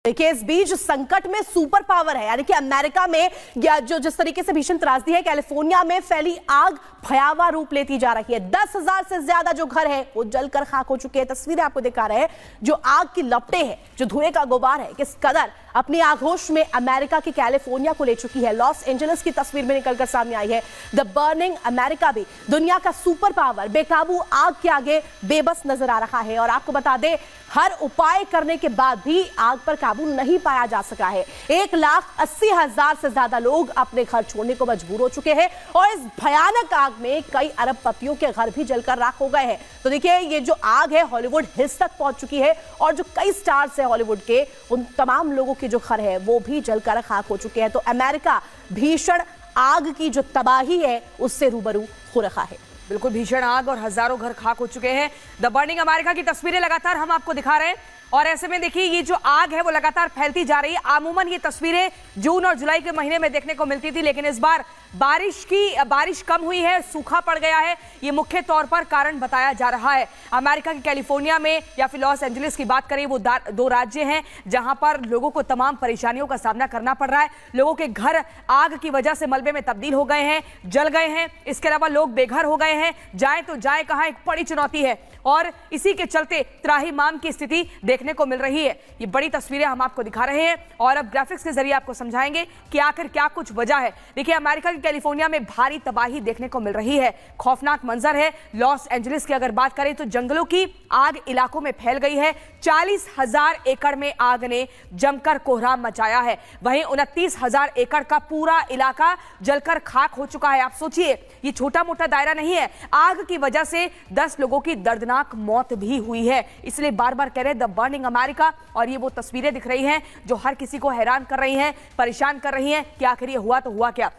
देखिए, इस बीच संकट में सुपर पावर है, यानी कि अमेरिका में जो जिस तरीके से भीषण त्रासदी है, कैलिफोर्निया में फैली आग भयावह रूप लेती जा रही है। 10,000 से ज्यादा जो घर है वो जलकर खाक हो चुके हैं। तस्वीरें आपको दिखा रहे हैं, जो आग की लपटें हैं, जो धुएं का गुबार है, किस कदर अपनी आगोश में अमेरिका की कैलिफोर्निया को ले चुकी है। लॉस एंजलिस की तस्वीर में निकलकर सामने आई है। द बर्निंग अमेरिका भी दुनिया का सुपर पावर बेकाबू आग के आगे बेबस नजर आ रहा है। और आपको बता दें, हर उपाय करने के बाद भी आग पर काबू नहीं पाया जा सका है। 1,80,000 से ज्यादा लोग अपने घर छोड़ने को मजबूर हो चुके हैं और इस भयानक आग में कई अरबपतियों के घर भी जलकर राख हो गए हैं। तो देखिए, ये जो आग है हॉलीवुड हिल्स तक पहुंच चुकी है और जो कई स्टार्स हैं हॉलीवुड के, उन तमाम लोगों के जो घर है वो भी जलकर खाक हो चुके हैं। तो अमेरिका भीषण आग की जो तबाही है उससे रूबरू हो रहा है। बिल्कुल भीषण आग और हजारों घर खाक हो चुके हैं। द बर्निंग अमेरिका की तस्वीरें लगातार हम आपको दिखा रहे हैं और ऐसे में देखिए, ये जो आग है वो लगातार फैलती जा रही है। अमूमन ये तस्वीरें जून और जुलाई के महीने में देखने को मिलती थी, लेकिन इस बार बारिश कम हुई है, सूखा पड़ गया है। ये मुख्य तौर पर कारण बताया जा रहा है। अमेरिका की कैलिफोर्निया में या फिर लॉस एंजलिस की बात करें, वो दो राज्य हैं जहां पर लोगों को तमाम परेशानियों का सामना करना पड़ रहा है। लोगों के घर आग की वजह से मलबे में तब्दील हो गए हैं, जल गए हैं। इसके अलावा लोग बेघर हो गए हैं। जाए तो जाए कहां, एक बड़ी चुनौती है और इसी के चलते त्राहिमाम की स्थिति देखने को मिल रही है। ये बड़ी तस्वीरें हम आपको दिखा रहे हैं और अब ग्राफिक्स के जरिए आपको समझाएंगे कि आखिर क्या कुछ वजह है। देखिए, अमेरिका की कैलिफोर्निया में भारी तबाही देखने को मिल रही है। खौफनाक मंजर है। लॉस एंजलिस की अगर बात करें तो जंगलों की आग इलाकों में फैल गई है। 40,000 एकड़ में आग ने जमकर कोहराम मचाया है। वहीं 29,000 एकड़ का पूरा इलाका जलकर खाक हो चुका है। आप सोचिए, ये छोटा मोटा दायरा नहीं है। आग की वजह से 10 लोगों की दर्दनाक मौत भी हुई है। इसलिए बार बार कह रहे हैं द बर्निंग अमेरिका, और ये वो तस्वीरें दिख रही हैं जो हर किसी को हैरान कर रही हैं, परेशान कर रही हैं कि आखिर ये हुआ तो हुआ क्या।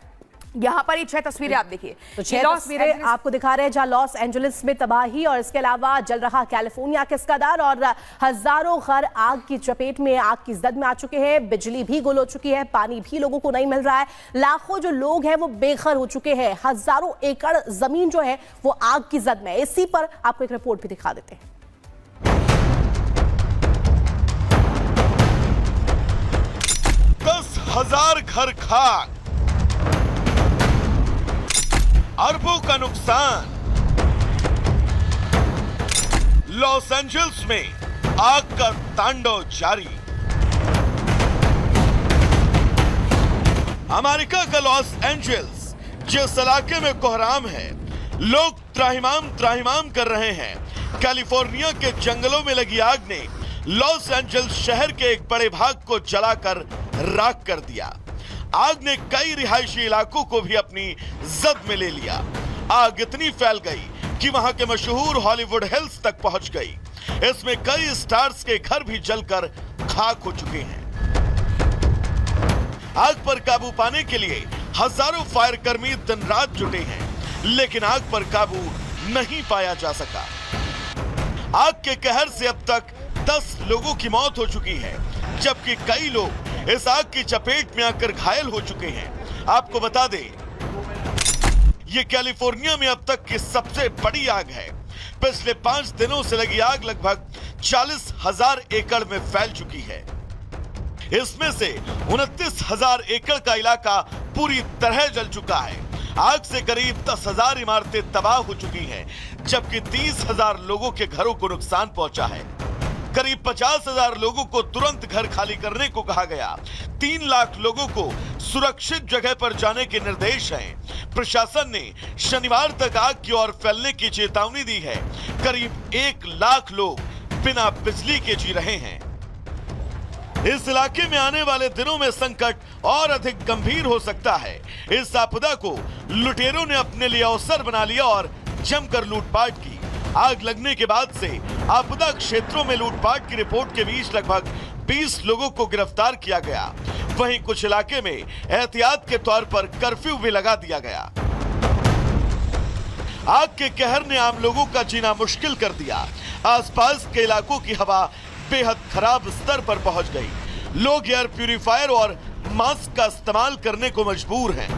यहाँ पर ये 6 तस्वीरें आप देखिए, तो 6 तस्वीरें आपको दिखा रहे हैं जहां लॉस एंजलिस में तबाही और इसके अलावा जल रहा कैलिफोर्निया किस कदर, और हजारों घर आग की चपेट में, आग की जद में आ चुके हैं। बिजली भी गुल हो चुकी है, पानी भी लोगों को नहीं मिल रहा है। लाखों जो लोग हैं वो बेघर हो चुके हैं। हजारों एकड़ जमीन जो है वो आग की जद में है। इसी पर आपको एक रिपोर्ट भी दिखा देते हैं। 10,000 घर खाक, अरबों का नुकसान। लॉस एंजल्स में आग का तांडव जारी। अमेरिका का लॉस एंजल्स जिस इलाके में कोहराम है, लोग त्राहिमाम कर रहे हैं। कैलिफोर्निया के जंगलों में लगी आग ने लॉस एंजल्स शहर के एक बड़े भाग को जलाकर राख कर दिया। आग ने कई रिहायशी इलाकों को भी अपनी जद में ले लिया। आग इतनी फैल गई कि वहां के मशहूर हॉलीवुड हिल्स तक पहुंच गई। इसमें कई स्टार्स के घर भी जलकर खाक हो चुके हैं। आग पर काबू पाने के लिए हजारों फायर कर्मी दिन रात जुटे हैं, लेकिन आग पर काबू नहीं पाया जा सका। आग के कहर से अब तक 10 लोगों की मौत हो चुकी है, जबकि कई लोग इस आग की चपेट में आकर घायल हो चुके हैं। आपको बता दें, ये कैलिफोर्निया में अब तक की सबसे बड़ी आग है। पिछले 5 दिनों से लगी आग लगभग 40,000 एकड़ में फैल चुकी है। इसमें से 29,000 एकड़ का इलाका पूरी तरह जल चुका है। आग से करीब 10,000 इमारतें तबाह हो चुकी हैं, जबकि 30,000 लोगों के घरों को नुकसान पहुंचा है। करीब 50,000 लोगों को तुरंत घर खाली करने को कहा गया। 3 लाख लोगों को सुरक्षित जगह पर जाने के निर्देश हैं। प्रशासन ने शनिवार तक आग की ओर फैलने की चेतावनी दी है। करीब 1 लाख लोग बिना बिजली के जी रहे हैं। इस इलाके में आने वाले दिनों में संकट और अधिक गंभीर हो सकता है। इस आपदा को लुटेरों ने अपने लिए अवसर बना लिया और जमकर लूटपाट की। आग लगने के बाद से आपदा क्षेत्रों में लूटपाट की रिपोर्ट के बीच लगभग 20 लोगों को गिरफ्तार किया गया। वहीं कुछ इलाके में एहतियात के तौर पर कर्फ्यू भी लगा दिया गया। आग के कहर ने आम लोगों का जीना मुश्किल कर दिया। आसपास के इलाकों की हवा बेहद खराब स्तर पर पहुंच गई। लोग एयर प्यूरिफायर और मास्क का इस्तेमाल करने को मजबूर हैं।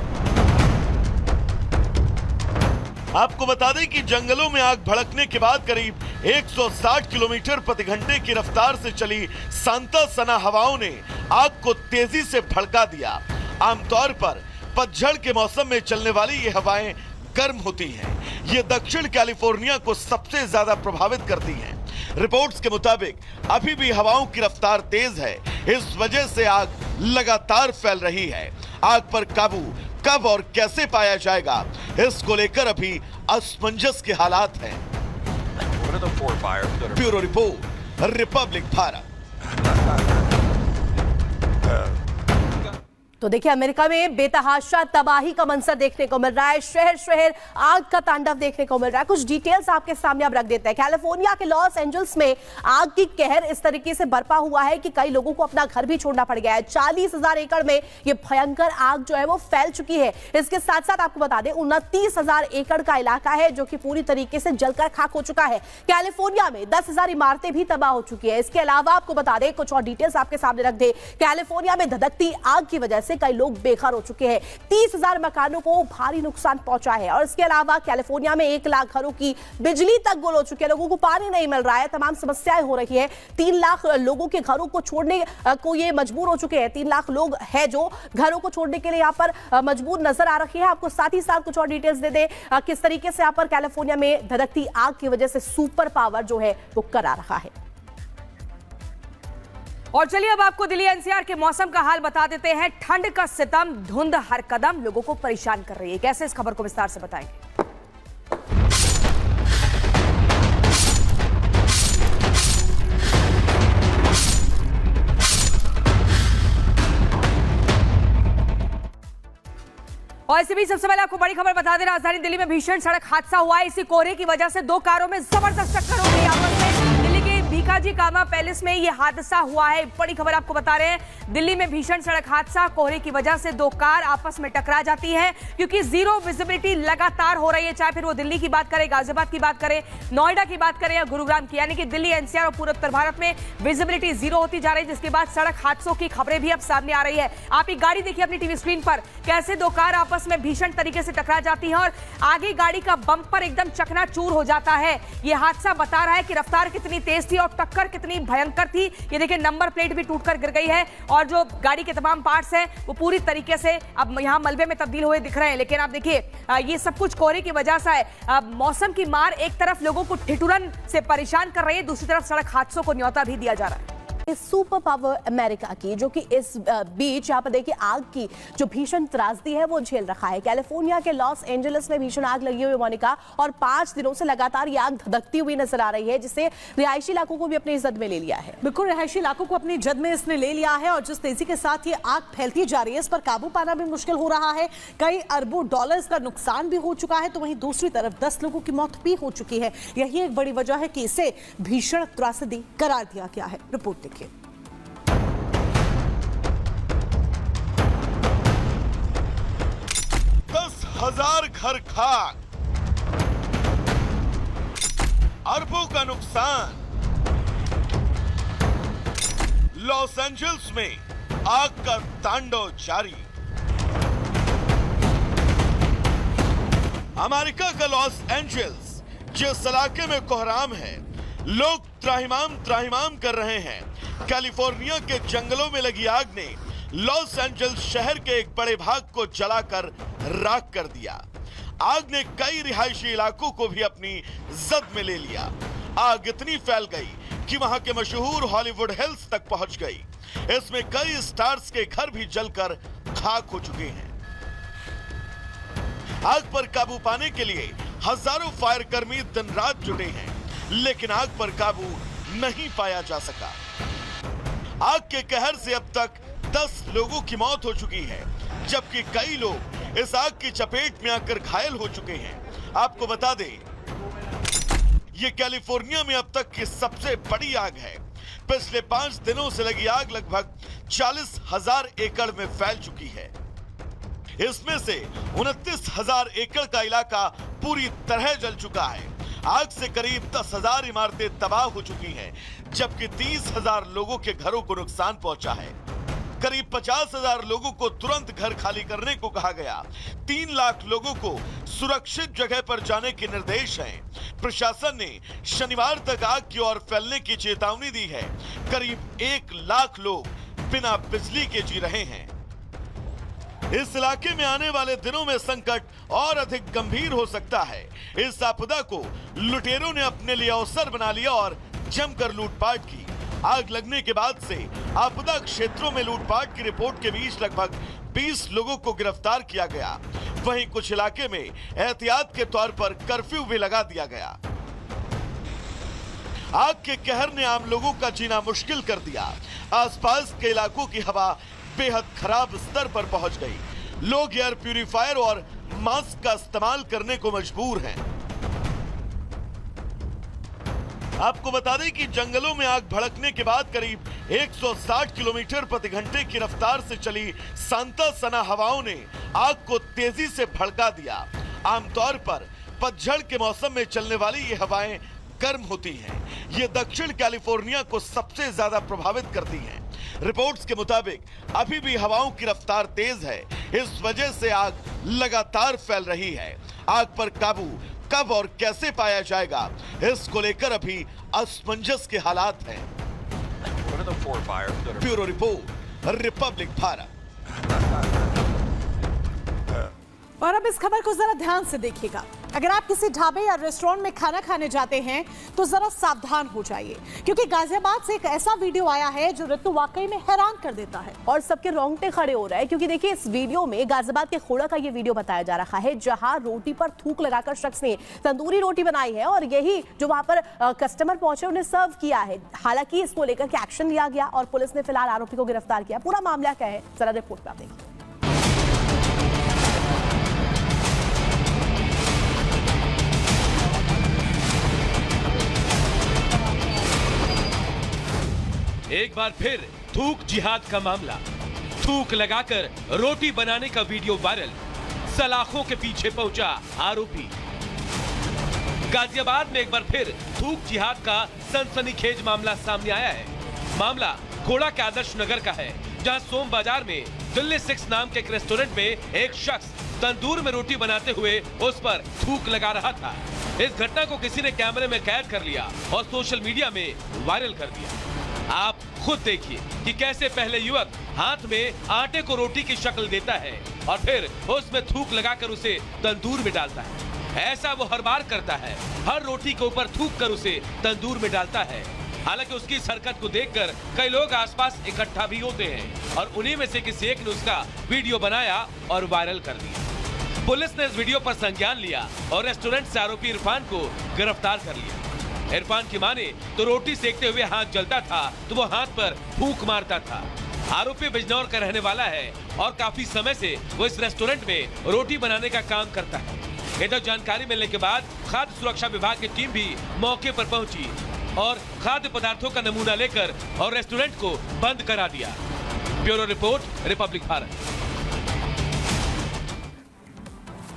आपको बता दें कि जंगलों में आग भड़कने के बाद करीब 160 किलोमीटर प्रति घंटे की रफ्तार से चली सांता सना हवाओं ने आग को तेजी से भड़का दिया। आमतौर पर पतझड़ के मौसम में चलने वाली ये हवाएं गर्म होती हैं। ये दक्षिण कैलिफोर्निया को सबसे ज्यादा प्रभावित करती हैं। रिपोर्ट्स के मुताबिक अभी भी हवाओं की रफ्तार तेज है, इस वजह से आग लगातार फैल रही है। आग पर काबू कब और कैसे पाया जाएगा, इसको लेकर अभी असमंजस के हालात हैं। Bureau report, Republic Bharat. तो देखिए, अमेरिका में बेतहाशा तबाही का मंजर देखने को मिल रहा है। शहर शहर आग का तांडव देखने को मिल रहा है। कुछ डिटेल्स आपके सामने अब रख देते हैं। कैलिफोर्निया के लॉस एंजल्स में आग की कहर इस तरीके से बरपा हुआ है कि कई लोगों को अपना घर भी छोड़ना पड़ गया है। 40,000 एकड़ में यह भयंकर आग जो है वो फैल चुकी है। इसके साथ साथ आपको बता दें 29,000 एकड़ का इलाका है जो कि पूरी तरीके से जलकर खाक हो चुका है। कैलिफोर्निया में 10,000 इमारतें भी तबाह हो चुकी है। इसके अलावा आपको बता दें, कुछ और डिटेल्स आपके सामने रख दे। कैलिफोर्निया में धधकती आग की वजह से कई लोग बेघर हो चुके हैं। 30,000 मकानों को भारी नुकसान पहुंचा है। और इसके अलावा कैलिफोर्निया में 1 लाख घरों की बिजली तक गुल हो चुकी है। लोगों को पानी नहीं मिल रहा है, तमाम समस्याएं हो रही है। 3 लाख लोगों के घरों को छोड़ने को ये मजबूर हो चुके हैं। 3 लाख लोग हैं जो घरों को छोड़ने के लिए यहाँ पर मजबूर नजर आ रही है। आपको साथ ही साथ कुछ और डिटेल्स दे दे किस तरीके से यहाँ पर कैलिफोर्निया में धधकती आग की वजह से सुपर पावर जो है वो करा रहा है। और चलिए अब आपको दिल्ली एनसीआर के मौसम का हाल बता देते हैं। ठंड का सितम, धुंध हर कदम लोगों को परेशान कर रही है। कैसे, इस खबर को विस्तार से बताएंगे। और इसी बीच सबसे पहले आपको बड़ी खबर बता दें, राजधानी दिल्ली में भीषण सड़क हादसा हुआ है। इसी कोहरे की वजह से 2 कारों में जबरदस्त टक्कर हो गई आपस में। दिल्ली के भीकाजी कामा पैलेस में यह हादसा हुआ है। बड़ी खबर आपको बता रहे हैं, दिल्ली में भीषण सड़क हादसा, कोहरे की वजह से 2 कार आपस में टकरा जाती है क्योंकि जीरो विजिबिलिटी लगातार हो रही है। चाहे फिर वो दिल्ली की बात करें, गाजियाबाद की बात करें, नोएडा की बात करें या गुरुग्राम की, यानी कि दिल्ली एनसीआर और पूरे उत्तर भारत में विजिबिलिटी जीरो होती जा रही है, जिसके बाद सड़क हादसों की खबरें भी अब सामने आ रही है। आप एक गाड़ी देखिए अपनी टीवी स्क्रीन पर, कैसे 2 कार आपस में भीषण तरीके से टकरा जाती है और आगे गाड़ी का बम्पर एकदम चकनाचूर हो जाता है। यह हादसा बता रहा है कि रफ्तार कितनी तेज थी और टक्कर कितनी भयंकर थी। ये देखिए, नंबर प्लेट भी टूटकर गिर गई है और जो गाड़ी के तमाम पार्ट्स हैं वो पूरी तरीके से अब यहां मलबे में तब्दील हुए दिख रहे हैं। लेकिन आप देखिए, ये सब कुछ कोहरे की वजह से है। मौसम की मार एक तरफ लोगों को ठिठुरन से परेशान कर रही है, दूसरी तरफ सड़क हादसों को न्योता भी दिया जा रहा है। इस सुपर पावर अमेरिका की, जो कि इस बीच यहाँ पर देखिए आग की जो भीषण त्रासदी है वो झेल रखा है। कैलिफोर्निया के लॉस एंजलिस में भीषण आग लगी हुई है मोनिका, और 5 दिनों से लगातार ये आग धधकती हुई नजर आ रही है, जिससे रिहायशी इलाकों को भी अपनी जद में ले लिया है। बिल्कुल, रिहायशी इलाकों को अपनी जद में इसने ले लिया है और जिस तेजी के साथ ये आग फैलती जा रही है, इस पर काबू पाना भी मुश्किल हो रहा है। कई अरबों डॉलर्स का नुकसान भी हो चुका है, तो वहीं दूसरी तरफ 10 लोगों की मौत भी हो चुकी है। यही एक बड़ी वजह है कि इसे भीषण त्रासदी करार दिया गया है। रिपोर्ट देखिए। 10,000 घर खाक, अरबों का नुकसान। लॉस एंजल्स में आग का तांडव जारी। अमेरिका का लॉस एंजल्स जिस इलाके में कोहराम है, लोग त्राहिमाम कर रहे हैं। कैलिफोर्निया के जंगलों में लगी आग ने लॉस एंजल्स शहर के एक बड़े भाग को जलाकर राख कर दिया। आग ने कई रिहायशी इलाकों को भी अपनी जद में ले लिया। आग इतनी फैल गई कि वहां के मशहूर हॉलीवुड हिल्स तक पहुंच गई। इसमें कई स्टार्स के घर भी जलकर खाक हो चुके हैं। आग पर काबू पाने के लिए हजारों फायर कर्मी दिन रात जुटे हैं, लेकिन आग पर काबू नहीं पाया जा सका। आग के कहर से अब तक 10 लोगों की मौत हो चुकी है, जबकि कई लोग इस आग की चपेट में आकर घायल हो चुके हैं। आपको बता दें, ये कैलिफोर्निया में अब तक की सबसे बड़ी आग है। पिछले 5 दिनों से लगी आग लगभग 40,000 एकड़ में फैल चुकी है। इसमें से 29,000 एकड़ का इलाका पूरी तरह जल चुका है। आग से करीब 10,000 इमारतें तबाह हो चुकी हैं, जबकि 30,000 लोगों के घरों को नुकसान पहुंचा है। करीब 50,000 लोगों को तुरंत घर खाली करने को कहा गया। 3 लाख लोगों को सुरक्षित जगह पर जाने के निर्देश हैं। प्रशासन ने शनिवार तक आग की ओर फैलने की चेतावनी दी है। करीब 1 लाख लोग बिना बिजली के जी रहे हैं। इस इलाके में आने वाले दिनों में संकट और अधिक गंभीर हो सकता है। इस आपदा को लुटेरों ने अपने लिए अवसर बना लिया और जमकर लूटपाट की। आग लगने के बाद से आपदा क्षेत्रों में लूटपाट की रिपोर्ट के बीच लगभग 20 लोगों को गिरफ्तार किया गया। वहीं कुछ इलाके में एहतियात के तौर पर कर्फ्यू भी लगा दिया गया। आग के कहर ने आम लोगों का जीना मुश्किल कर दिया। आसपास के इलाकों की हवा बेहद खराब स्तर पर पहुंच गई। लोग एयर प्यूरिफायर और मास्क का इस्तेमाल करने को मजबूर हैं। आपको बता दें कि जंगलों में आग भड़कने के बाद करीब 160 किलोमीटर प्रति घंटे की रफ्तार से चली सांता सना हवाओं ने आग को तेजी से भड़का दिया। आमतौर पर पतझड़ के मौसम में चलने वाली ये हवाएं गर्म होती हैं। ये दक्षिण कैलिफोर्निया को सबसे ज्यादा प्रभावित करती हैं। रिपोर्ट्स के मुताबिक अभी भी हवाओं की रफ्तार तेज है। इस वजह से आग लगातार फैल रही है। आग पर काबू कब और कैसे पाया जाएगा, इसको लेकर अभी असमंजस के हालात हैं। Bureau report, Republic Bharat. और अब इस खबर को जरा ध्यान से देखिएगा। अगर आप किसी ढाबे या रेस्टोरेंट में खाना खाने जाते हैं तो जरा सावधान हो जाइए, क्योंकि गाजियाबाद से एक ऐसा वीडियो आया है जो ऋतु वाकई में हैरान कर देता है और सबके रोंगटे खड़े हो रहे हैं। क्योंकि देखिए, इस वीडियो में गाजियाबाद के खोड़ा का ये वीडियो बताया जा रहा है, जहां रोटी पर थूक लगाकर शख्स ने तंदूरी रोटी बनाई है और यही जो वहां पर कस्टमर पहुंचे उन्हें सर्व किया है। हालांकि इसको लेकर के एक्शन लिया गया और पुलिस ने फिलहाल आरोपी को गिरफ्तार किया। पूरा मामला क्या है, जरा रिपोर्ट में आप देखिए। एक बार फिर थूक जिहाद का मामला। थूक लगाकर रोटी बनाने का वीडियो वायरल। सलाखों के पीछे पहुंचा आरोपी। गाजियाबाद में एक बार फिर थूक जिहाद का सनसनीखेज मामला सामने आया है। मामला खोड़ा के आदर्श नगर का है, जहां सोम बाजार में दिल्ली 6 नाम के एक रेस्टोरेंट में एक शख्स तंदूर में रोटी बनाते हुए उस पर थूक लगा रहा था। इस घटना को किसी ने कैमरे में कैद कर लिया और सोशल मीडिया में वायरल कर दिया। आप खुद देखिए कि कैसे पहले युवक हाथ में आटे को रोटी की शक्ल देता है और फिर उसमें थूक लगाकर उसे तंदूर में डालता है। ऐसा वो हर बार करता है, हर रोटी के ऊपर थूक कर उसे तंदूर में डालता है। हालांकि उसकी इस हरकत को देखकर कई लोग आसपास इकट्ठा भी होते हैं और उन्हीं में से किसी एक ने उसका वीडियो बनाया और वायरल कर दिया। पुलिस ने इस वीडियो पर संज्ञान लिया और रेस्टोरेंट से आरोपी इरफान को गिरफ्तार कर लिया। इरफान की माने तो रोटी सेकते हुए हाथ जलता था तो वो हाथ पर फूंक मारता था। आरोपी बिजनौर का रहने वाला है और काफी समय से वो इस रेस्टोरेंट में रोटी बनाने का काम करता है। इधर जानकारी मिलने के बाद खाद्य सुरक्षा विभाग की टीम भी मौके पर पहुंची और खाद्य पदार्थों का नमूना लेकर और रेस्टोरेंट को बंद करा दिया। Bureau report, Republic Bharat.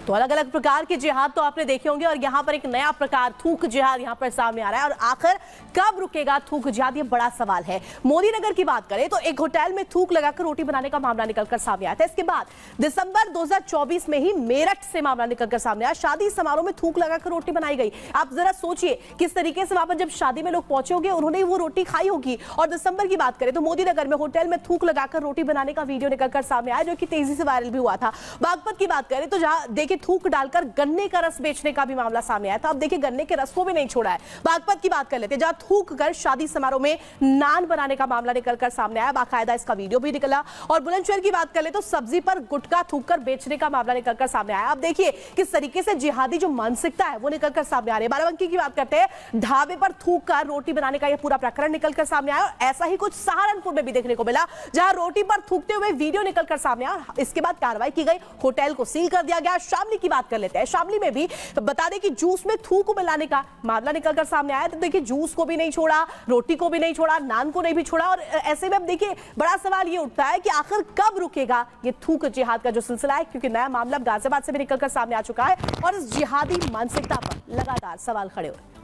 तो अलग अलग प्रकार के जिहाद तो आपने देखे होंगे और यहाँ पर एक नया प्रकार थूक जिहाद यहाँ पर सामने आ रहा है। और आखिर कब रुकेगा थूक जिहाद, ये बड़ा सवाल है। मोदी नगर की बात करें तो एक होटल में थूक लगाकर रोटी बनाने का मामला निकलकर सामने आया था। इसके बाद दिसंबर 2024 में ही मेरठ से मामला निकलकर सामने आया। शादी समारोह में थूक लगाकर रोटी बनाई गई। आप जरा सोचिए किस तरीके से वहां पर जब शादी में लोग पहुंचे होंगे, उन्होंने वो रोटी खाई होगी। और दिसंबर की बात करें तो मोदी नगर में होटल में थूक लगाकर रोटी बनाने का वीडियो निकलकर सामने आया, जो कि तेजी से वायरल भी हुआ था। बागपत की बात करें तो जहां देखिए थूक डालकर गन्ने का रस बेचने का भी मामला सामने आया था। अब देखिए गन्ने के रस को भी नहीं छोड़ा है। बागपत की बात कर लेते हैं, जहां थूक कर शादी समारोह में नान बनाने का मामला निकलकर सामने आया। बाकायदा इसका वीडियो भी निकला। और बुलंदशहर की बात कर ले तो सब्जी पर गुटखा थूक कर बेचने का मामला निकलकर सामने आया। अब देखिए किस तरीके से जिहादी जो मानसिकता है वो निकलकर सामने आ रही है। बाराबंकी की बात करते हैं, ढाबे पर थूक कर रोटी बनाने का यह पूरा प्रकरण निकलकर सामने आया। और ऐसा ही कुछ सहारनपुर में भी देखने को मिला, जहां रोटी पर थूकते हुए वीडियो निकलकर सामने आया। इसके बाद कार्रवाई की गई, होटल को सील कर दिया गया। शामली की बात कर लेते हैं, शामली में भी बता दें कि जूस में थूक मिलाने का मामला निकलकर सामने आया। तो देखिए जूस को भी नहीं छोड़ा, रोटी को भी नहीं छोड़ा, नान को नहीं भी छोड़ा। और ऐसे में अब देखिए बड़ा सवाल ये उठता है कि आखिर कब रुकेगा ये थूक जिहाद का जो सिलसिला है, क्योंकि नया मामला गाजियाबाद से भी निकलकर सामने आ चुका है और इस जिहादी मानसिकता पर लगातार सवाल खड़े हो रहे हैं।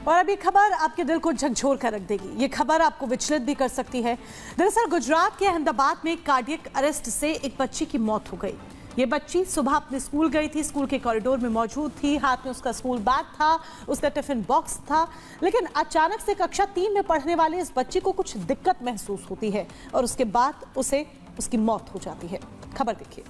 और अब ये खबर आपके दिल को झकझोर कर रख देगी। ये खबर आपको विचलित भी कर सकती है। दरअसल गुजरात के अहमदाबाद में कार्डियक अरेस्ट से एक बच्ची की मौत हो गई। ये बच्ची सुबह अपने स्कूल गई थी, स्कूल के कॉरिडोर में मौजूद थी, हाथ में उसका स्कूल बैग था, उसका टिफिन बॉक्स था, लेकिन अचानक से कक्षा 3 में पढ़ने वाले इस बच्ची को कुछ दिक्कत महसूस होती है और उसके बाद उसे उसकी मौत हो जाती है। खबर देखिए।